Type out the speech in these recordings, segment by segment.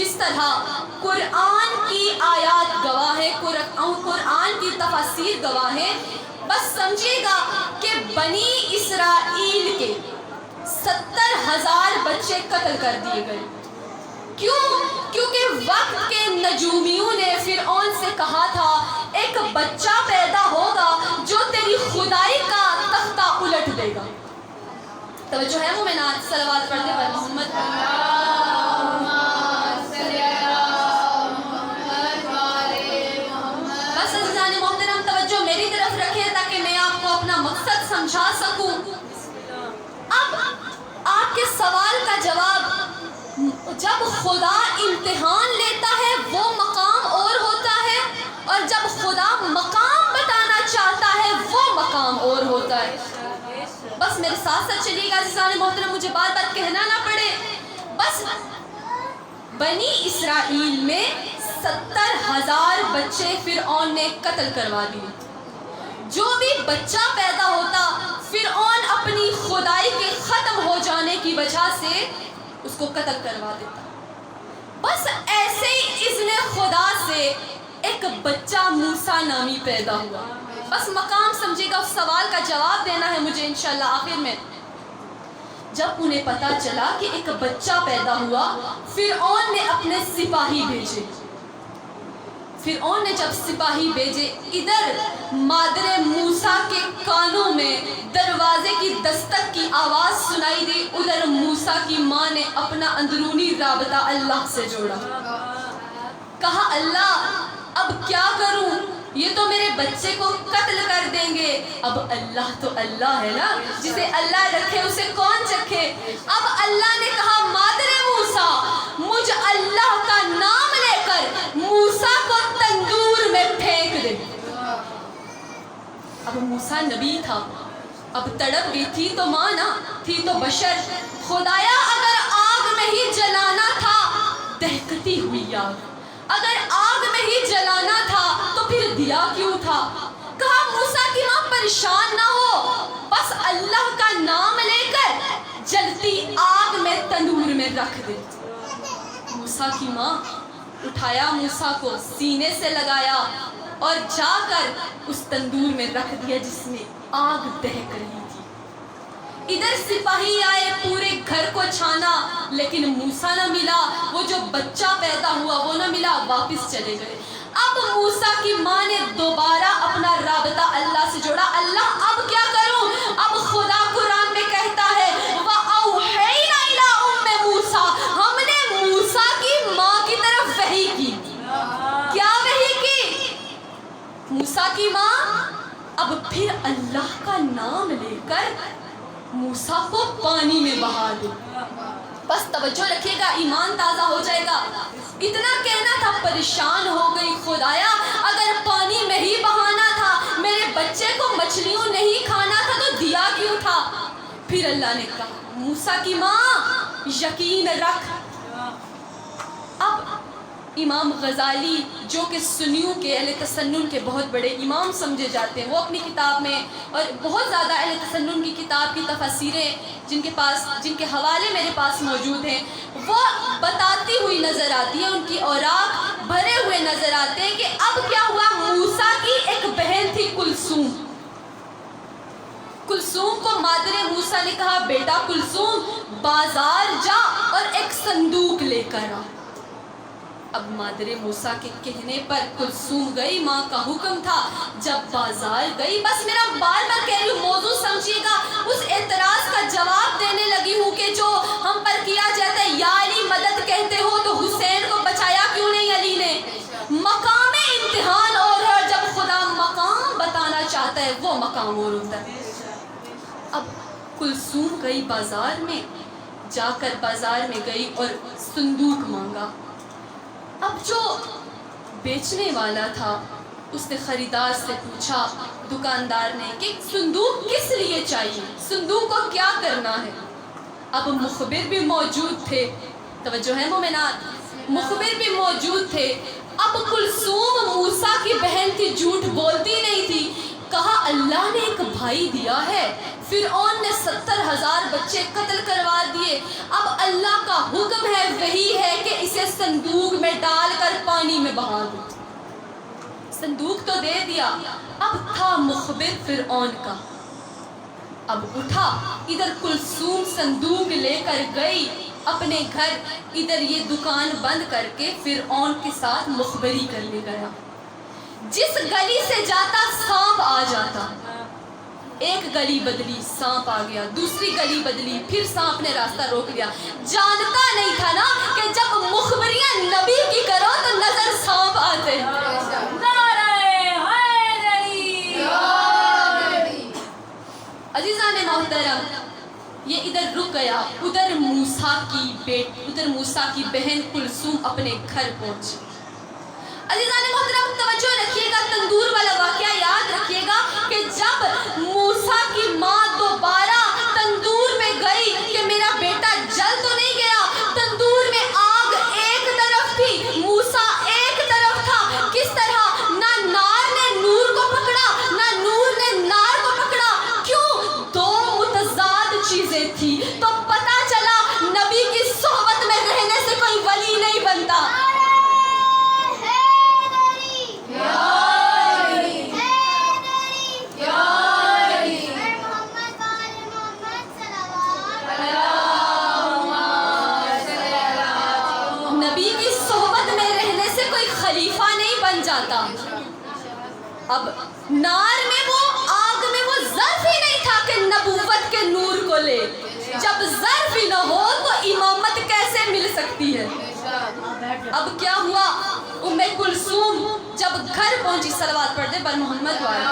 کس طرح قرآن کی آیات گواہ ہے، قرآن کی تفاسیر گواہ ہے. بس سمجھیے گا کہ بنی اسرائیل کے 70,000 بچے قتل کر دیے گئے. کیوں؟ کیونکہ وقت کے نجومیوں نے فرعون سے کہا تھا ایک بچہ پیدا ہوگا جو تیری خدائی کا تختہ الٹ دے گا. توجہ ہے مومنات؟ صلوات پڑھتے پر محمد. بس عزیزان محترم توجہ میری طرف رکھیں تاکہ میں آپ کو اپنا مقصد سمجھا سکوں. اب آپ کے سوال کا جواب، جب خدا امتحان لیتا ہے وہ مقام اور ہوتا ہے، اور جب خدا مقام بتانا چاہتا ہے وہ مقام اور ہوتا ہے. بس میرے ساتھ ساتھ چلیے گا عزیزان محترم، مجھے بات بات کہنا نہ پڑے. بس بنی اسرائیل میں 70,000 بچے فرعون نے قتل کروا دیے. جو بھی بچہ پیدا ہوتا فرعون اپنی خدائی کے ختم ہو جانے کی وجہ سے اس کو قتل کروا دیتا. بس ایسے ہی اذن خدا سے ایک بچہ موسیٰ نامی پیدا ہوا. بس مقام سمجھے گا، اس سوال کا جواب دینا ہے مجھے انشاءاللہ آخر میں. جب انہیں پتا چلا کہ ایک بچہ پیدا ہوا، فرعون نے اپنے سپاہی بھیجے. فرعون نے جب سپاہی بھیجے، ادھر مادر موسیٰ کے کانوں میں دروازے کی دستک کی آواز سنائی دی، ادھر موسیٰ کی ماں نے اپنا اندرونی رابطہ اللہ سے جوڑا. کہا اللہ اب کیا کروں، یہ تو میرے بچے کو قتل کر دیں گے. اب اللہ تو اللہ ہے نا، جسے اللہ رکھے اسے کون چکھے. اب اللہ نے کہا مادر موسیٰ مجھ اللہ کا نام لے کر موسیٰ کو تندور میں پھینک دے. اب موسیٰ نبی تھا، اب تڑپ گئی تھی تو ماں نہ تھی تو بشر. خدایا اگر آگ میں ہی جلانا تھا دہکتی ہوئی آگ، اگر آگ میں ہی جلانا تھا تو پھر دیا کیوں تھا. کہا موسیٰ کی ماں پریشان نہ ہو، بس اللہ کا نام لے کر جلتی آگ میں تندور میں رکھ دے. موسیٰ کی ماں اٹھایا موسیٰ کو سینے سے لگایا اور جا کر اس تندور میں رکھ دیا جس میں آگ دہک رہی تھی. ادھر سپاہی آئے پورے گھر کو چھانا لیکن موسیٰ نہ ملا، وہ جو بچہ پیدا ہوا وہ نہ ملا، واپس چلے گئے. اب موسیٰ کی ماں نے دوبارہ اپنا رابطہ اللہ سے جوڑا. اللہ اب کیا کروں؟ اب خدا قرآن میں کہتا ہے وَأَوْحَيْنَا إِلَىٰ أُمِّ مُوسَىٰ، ہم نے موسیٰ کی ماں کی طرف وحی کی. کیا وحی کی؟ موسیٰ کی ماں اب پھر اللہ کا نام لے کر موسیٰ کو پانی میں بہا دے. بس توجہ رکھیے گا، ایمان تازہ ہو جائے گا. اتنا کہنا تھا پریشان ہو گئی خدایا اگر پانی میں ہی بہانا تھا، میرے بچے کو مچھلیوں نہیں کھانا تھا تو دیا کیوں تھا. پھر اللہ نے کہا موسیٰ کی ماں یقین رکھ. اب امام غزالی جو کہ سنیوں کے اہل تسنن کے بہت بڑے امام سمجھے جاتے ہیں، وہ اپنی کتاب میں اور بہت زیادہ اہل تسنن کی کتاب کی تفاسیریں جن کے حوالے میرے پاس موجود ہیں، وہ بتاتی ہوئی نظر آتی ہے، ان کی اوراق بھرے ہوئے نظر آتے ہیں کہ اب کیا ہوا. موسیٰ کی ایک بہن تھی کلثوم. کلثوم کو مادر موسیٰ نے کہا بیٹا کلثوم بازار جا اور ایک صندوق لے کر آ. اب مادر موسیٰ کے کہنے پر کلثوم گئی، ماں کا حکم تھا. جب بازار گئی، بس میرا بار بار کہہ رہی ہوں موضوع سمجھیے گا، اس اعتراض کا جواب دینے لگی ہوں کہ جو ہم پر کیا جاتا ہے یا علی مدد کہتے ہو تو حسین کو بچایا کیوں نہیں علی نے. مقام امتحان اور ہے، جب خدا مقام بتانا چاہتا ہے وہ مقام اور ہوتا ہے. اب کلثوم گئی بازار میں، جا کر بازار میں گئی اور صندوق مانگا. اب جو بیچنے والا تھا اس نے خریدار سے پوچھا، دکاندار نے، کہ صندوق کس لیے چاہیے، صندوق کو کیا کرنا ہے. اب مخبر بھی موجود تھے، توجہ ہے مومنات، مخبر بھی موجود تھے. اب کلثوم موسیٰ کی بہن تھی، جھوٹ بولتی نہیں تھی. کہا اللہ نے ایک بھائی دیا ہے؟ فرعون نے 70,000 بچے قتل کروا دیے، اب اللہ کا حکم ہے وہی ہے کہ اسے صندوق میں ڈال کر پانی میں بہا دو۔ صندوق تو دے دیا، اب تھا مخبر فرعون کا، اب اٹھا، ادھر کلثوم صندوق لے کر گئی اپنے گھر، ادھر یہ دکان بند کر کے فرعون کے ساتھ مخبری کرنے گیا۔ جس گلی سے جاتا سانپ آ جاتا، ایک گلی بدلی سانپ آ گیا، دوسری گلی بدلی پھر سانپ نے راستہ روک لیا۔ جانتا نہیں تھا نا کہ جب مخبریاں نبی کی کرو تو نظر سانپ آتے ہیں۔ عزیزان محترم، یہ ادھر رک گیا، ادھر موسیٰ کی بہن کلثوم اپنے گھر پہنچی۔ عزیزان محترم توجہ رکھیے گا، تندور والا واقعہ یاد رکھیے گا کہ جب موسیٰ کی ماں دوبارہ تندور میں گئی کہ میرا بیٹا جل تو نہیں گیا، تندور میں آگ ایک طرف تھی، موسیٰ ایک طرف تھا، کس طرح؟ نہ نار نے نور کو پکڑا نہ نور نے نار کو پکڑا، کیوں؟ دو متضاد چیزیں تھی، تو پتہ چلا نبی کی صحبت میں رہنے سے کوئی ولی نہیں بنتا۔ اب نار میں وہ آگ میں وہ ظرف ہی نہیں تھا کہ نبوت کے نور کو لے، جب ظرف ہی نہ ہو تو امامت کیسے مل سکتی ہے؟ اب کیا ہوا؟ ام کلثوم جب گھر پہنچی، صلوات پڑھ دے بر محمد والے،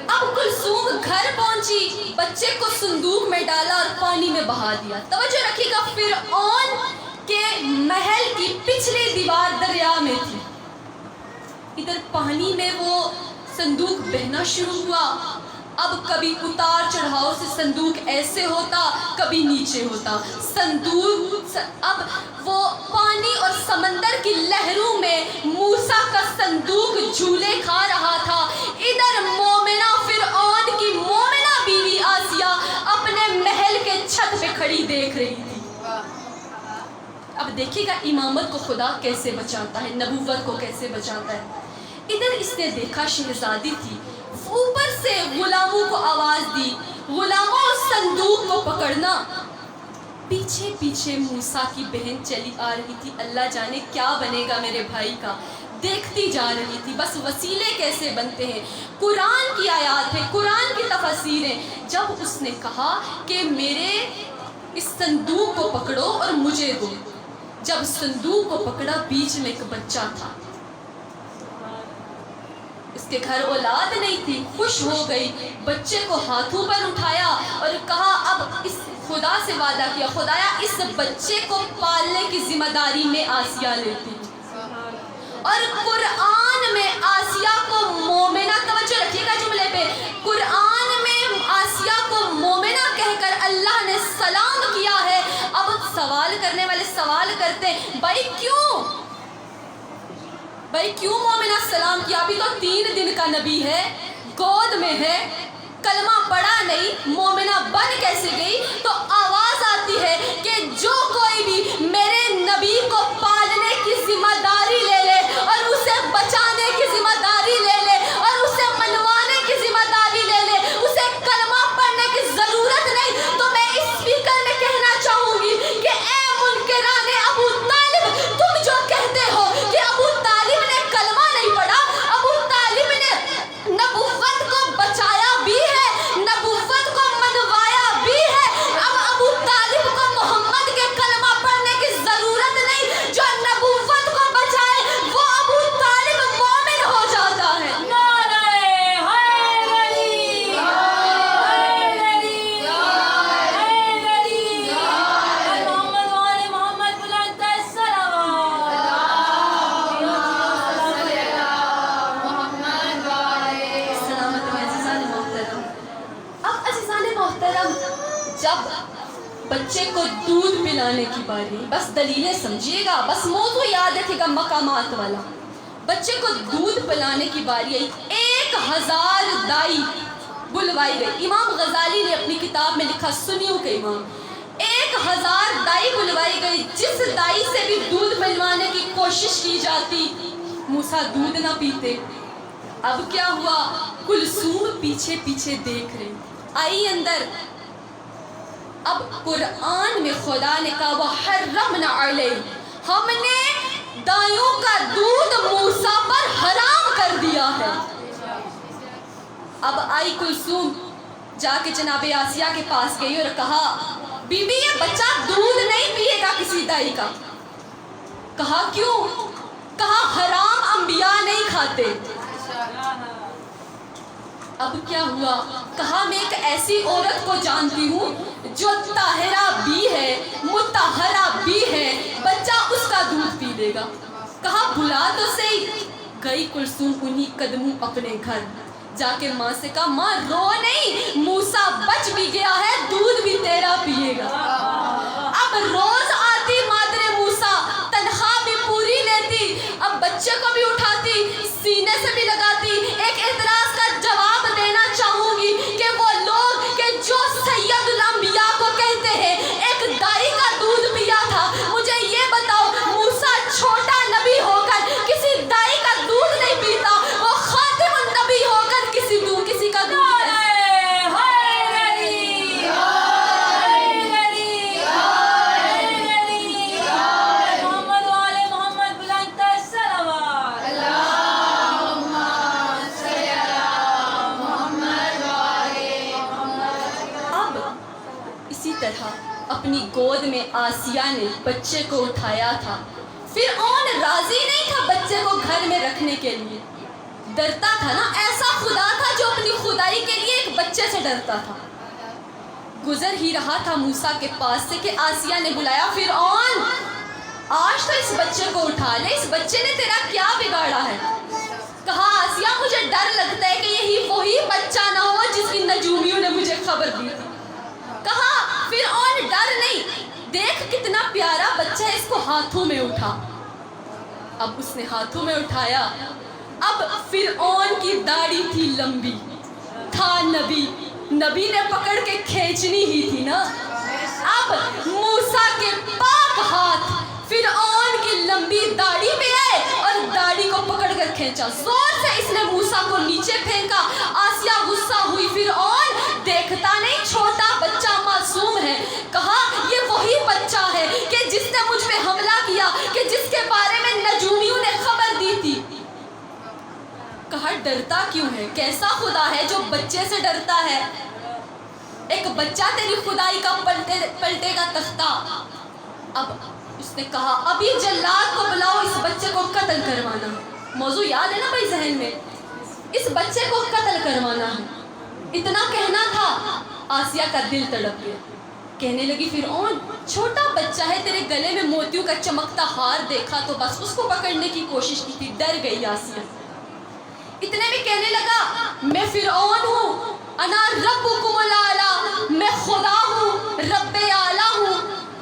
اب کلثوم گھر پہنچی، بچے کو صندوق میں ڈالا اور پانی میں بہا دیا۔ توجہ رکھیے گا، فرعون کے محل کی پچھلی دیوار دریا میں تھی، ادھر پانی میں وہ صندوق بہنا شروع ہوا۔ اب کبھی اتار چڑھاؤ سے صندوق ایسے ہوتا، کبھی نیچے ہوتا صندوق، اب وہ پانی اور سمندر کی لہروں میں موسیٰ کا صندوق جھولے کھا رہا تھا، ادھر مومنہ فرعون کی مومنہ بیوی آسیہ اپنے محل کے چھت پہ کھڑی دیکھ رہی تھی۔ اب دیکھیے گا امامت کو خدا کیسے بچاتا ہے، نبوت کو کیسے بچاتا ہے۔ ادھر اس نے دیکھا شہزادی تھی، اوپر سے غلاموں کو آواز دی، غلاموں صندوق کو پکڑنا۔ پیچھے پیچھے موسیٰ کی بہن چلی آ رہی تھی، اللہ جانے کیا بنے گا میرے بھائی کا، دیکھتی جا رہی تھی، بس وسیلے کیسے بنتے ہیں، قرآن کی آیات ہے، قرآن کی تفسیریں۔ جب اس نے کہا کہ میرے اس صندوق کو پکڑو اور مجھے دو، جب صندوق کو پکڑا بیچ میں ایک بچہ تھا، اس کے گھر اولاد نہیں تھی، خوش ہو گئی، بچے کو ہاتھوں پر اٹھایا اور کہا اب اس خدا سے وعدہ کیا، خدایا اس بچے کو پالنے کی ذمہ داری میں آسیہ لیتی ہوں۔ اور قرآن میں آسیہ کو مومنہ، توجہ رکھیے گا جملے پہ، قرآن میں آسیہ کو مومنہ کہہ کر اللہ نے سلام کیا ہے۔ اب سوال کرنے والے سوال کرتے ہیں، بھائی کیوں مومنہ سلام کیا؟ ابھی تو 3 دن کا نبی ہے، گود میں ہے، کلمہ پڑھا نہیں، مومنہ بن کیسے گئی؟ تو آواز آتی ہے کہ جو کوئی بھی میرے نبی کو پالنے کی ذمہ داری لے لے اور اسے بچانے کی ذمہ داری لے لے اور اسے منوانے کی ذمہ داری لے لے، اسے کلمہ پڑھنے کی ضرورت نہیں، تو میں اس اسپیکر میں کہنا چاہوں گی کہ اے منکران ابو طالب، تم جو کہتے ہو کہ ابو طالب نے کلمہ نہیں پڑھا، ابو طالب نے نبوت کو بچایا بھی ہے، نبوت کو منوایا بھی ہے، اب ابو طالب کو محمد کے کلمہ پڑھنے کی ضرورت نہیں، جو باری, بس دلیلیں سمجھیے گا, بس موضوع یاد رکھے گا مقامات والا. بچے کو دودھ پلانے کی باری آئی, 1000 دائی بلوائی گئی. امام غزالی نے اپنی کتاب میں لکھا, سنیوں کے امام, 1000 دائی بلوائی گئی. جس دائی سے بھی دودھ پلوانے کی کوشش کی جاتی, موسیٰ دودھ نہ پیتے. اب کیا ہوا, کلثوم پیچھے پیچھے دیکھ رہے, آئی اندر. اب قرآن میں خدا نے کہا وَحَرَّمْنَا عَلَيْهِ, ہم نے دائیوں کا دودھ موسیٰ پر حرام کر دیا ہے. اب آئی کلثوم, جا کے جناب آسیہ کے پاس گئی اور کہا بی بی یہ بچہ دودھ نہیں پیے گا کسی دائی کا. کہا کیوں؟ کہا حرام انبیاء نہیں کھاتے. اب کیا ہوا؟ کہا میں ایک ایسی عورت کو جانتی ہوں جو طاہرہ بھی ہے, مطہرہ بھی ہے, بچہ اس کا دودھ پی لے گا. کہا بلا تو صحیح. گئی کلثوم انہی قدموں اپنے گھر, جا کے ماں سے کہا ماں رو نہیں, موسیٰ بچ بھی گیا ہے, دودھ بھی تیرا پیے گا. اب روز آتی مادر موسیٰ, تنخواہ بھی پوری لیتی, اب بچے کو بھی اٹھاتی, سینے سے بھی لگاتی. ایک اعتراض کا جواب دینا چاہوں گی کہ وہ لوگ کہ جو سید الانبیاء کو کہتے ہیں ایک دائی کا دودھ پیا تھا, مجھے یہ بتاؤ موسیٰ چھوٹا نبی ہو کر کسی دائی کا دودھ نہیں پیتا, وہ خاتم النبی ہو کر کسی کا دودھ اپنی گود میں آسیہ نے بچے کو اٹھایا تھا. فرعون راضی نہیں تھا بچے کو گھر میں رکھنے کے لیے, ڈرتا تھا نا, ایسا خدا تھا جو اپنی خدائی کے لیے ایک بچے سے ڈرتا تھا. گزر ہی رہا تھا موسیٰ کے پاس سے کہ آسیہ نے بلایا فرعون آج تو اس بچے کو اٹھا لے, اس بچے نے تیرا کیا بگاڑا ہے. کہا آسیہ مجھے ڈر لگتا ہے کہ یہی وہی بچہ نہ ہو جس کی نجومیوں نے مجھے خبر دی تھی. کہا فرعون ڈر نہیں, دیکھ کتنا پیارا بچہ ہے, اس کو ہاتھوں میں اٹھا. اب اس نے ہاتھوں میں اٹھایا. اب فرعون کی داڑھی تھی لمبی, تھا نبی, نبی نے پکڑ کے کھینچنی ہی تھی نا. اب موسیٰ کے پاک ہاتھ فرعون کی لمبی داڑھی پہ آئے اور داڑھی کو پکڑ کر کھینچا. زور سے اس نے موسیٰ کو نیچے پھینکا. آسیہ غصہ ہوئی, فرعون دیکھتا نہیں چھوٹا بچہ معصوم ہے. کہا یہ وہی بچہ ہے کہ جس نے مجھ پہ حملہ کیا, کہ جس کے بارے میں نجومیوں نے خبر دی تھی. کہا ڈرتا کیوں ہے, کیسا خدا ہے جو بچے سے ڈرتا ہے. ایک بچہ تیری خدائی کا پلٹے گا تختہ. اب اس نے کہا ابھی جلاد کو بلاؤ, اس بچے کو قتل کروانا. موضوع یاد ہے نا بھائی ذہن میں, اس بچے کو قتل کروانا ہے. اتنا کہنا تھا, آسیہ کا دل تڑپ گیا. کہنے لگی فرعون چھوٹا بچہ ہے, تیرے گلے میں موتیوں کا چمکتا ہار دیکھا تو بس اس کو پکڑنے کی کوشش کی تھی. ڈر گئی آسیہ. اتنے میں کہنے لگا میں فرعون ہوں, انا ربکم الاعلی, میں خدا ہوں, رب اعلیٰ ہوں.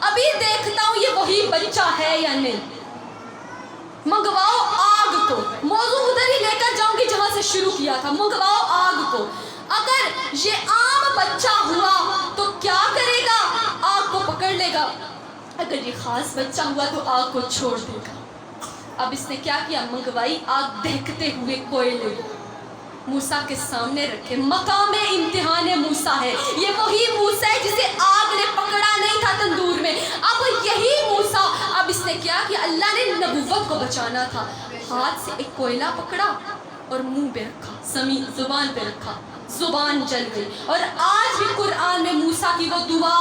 ابھی دیکھتا ہوں یہ وہی بچہ ہے یا نہیں. منگواؤ آگ کو. موضوع ادھر ہی لے کر جاؤں گی جہاں سے شروع کیا تھا. منگواؤ آگ کو. اگر یہ عام بچہ ہوا تو کیا کرے گا, آگ کو پکڑ لے گا. اگر یہ خاص بچہ ہوا تو آگ کو چھوڑ دے گا. اب اس نے کیا کیا, منگوائی آگ دہکتے ہوئے کوئلے, موسیٰ کے سامنے رکھے. مقام امتحان موسیٰ ہے, یہ وہی موسیٰ ہے جسے آگ نے پکڑا نہیں تھا تندور میں. اب یہی موسیٰ, اب اس نے کیا کہ اللہ نے نبوت کو بچانا تھا. ہاتھ سے ایک کوئلہ پکڑا اور منہ پہ رکھا, زبان پہ رکھا, زبان جل گئی. اور آج بھی قرآن میں موسیٰ کی وہ دعا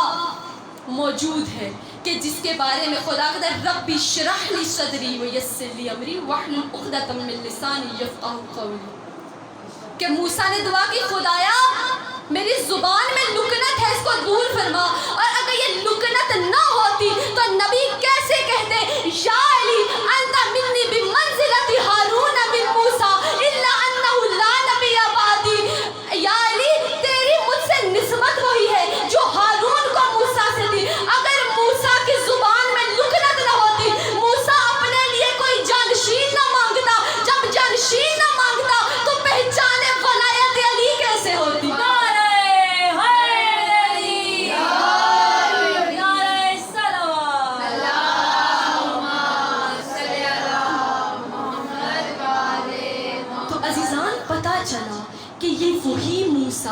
موجود ہے کہ جس کے بارے میں خدا کہتا ہے ربی اشرح لی صدری ویسر لی امری واحلل عقدۃ من لسانی یفقہوا قولی. کہ موسیٰ نے دعا کی خدایا میری زبان میں لکنت ہے, اس کو دور فرما. اور اگر یہ لکنت نہ ہوتی تو نبی کیسے کہتے یا علی انت منی بمنزلۃ ہارون من موسیٰ الا انہ لا نبی بعدی. یا علی تیری مجھ سے نسبت وہی ہے جو ہارون کو موسیٰ سے تھی. اگر موسیٰ کی زبان میں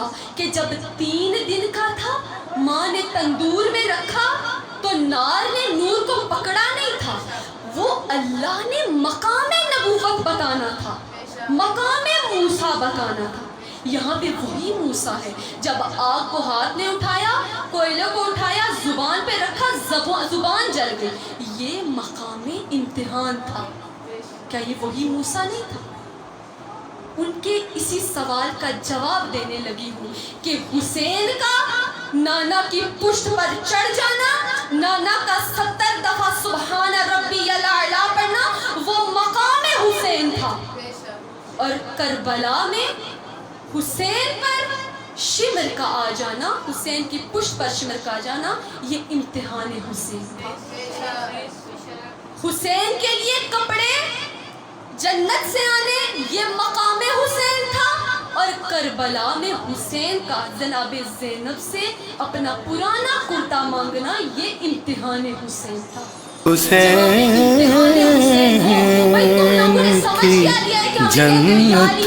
تھا کہ جب 3 دن کا تھا ماں نے تندور میں رکھا تو نار نے نور کو پکڑا نہیں تھا، وہ اللہ نے مقام نبوت بتانا تھا، مقام موسیٰ بتانا تھا۔ یہاں پہ وہی موسیٰ ہے، جب آگ کو ہاتھ میں اٹھایا، کوئلے کو اٹھایا، زبان پہ رکھا، زبان جل گئی، یہ مقام امتحان تھا۔ کیا یہ وہی موسیٰ نہیں تھا؟ ان کے اسی سوال کا جواب دینے لگی ہوں کہ حسین کا نانا کی پشت پر چڑھ جانا، نانا کا 70 دفعہ سبحان ربی الاعلیٰ پڑھنا، وہ مقام حسین تھا، اور کربلا میں حسین پر شمر کا آ جانا، حسین کی پشت پر شمر کا آ جانا، یہ امتحان حسین تھا۔ حسین کے لیے کپڑے جنت سے آنے یہ مقام حسین تھا، اور کربلا میں حسین کا جناب زینب سے اپنا پرانا کرتا مانگنا یہ امتحان حسین تھا۔ حسین کی جنت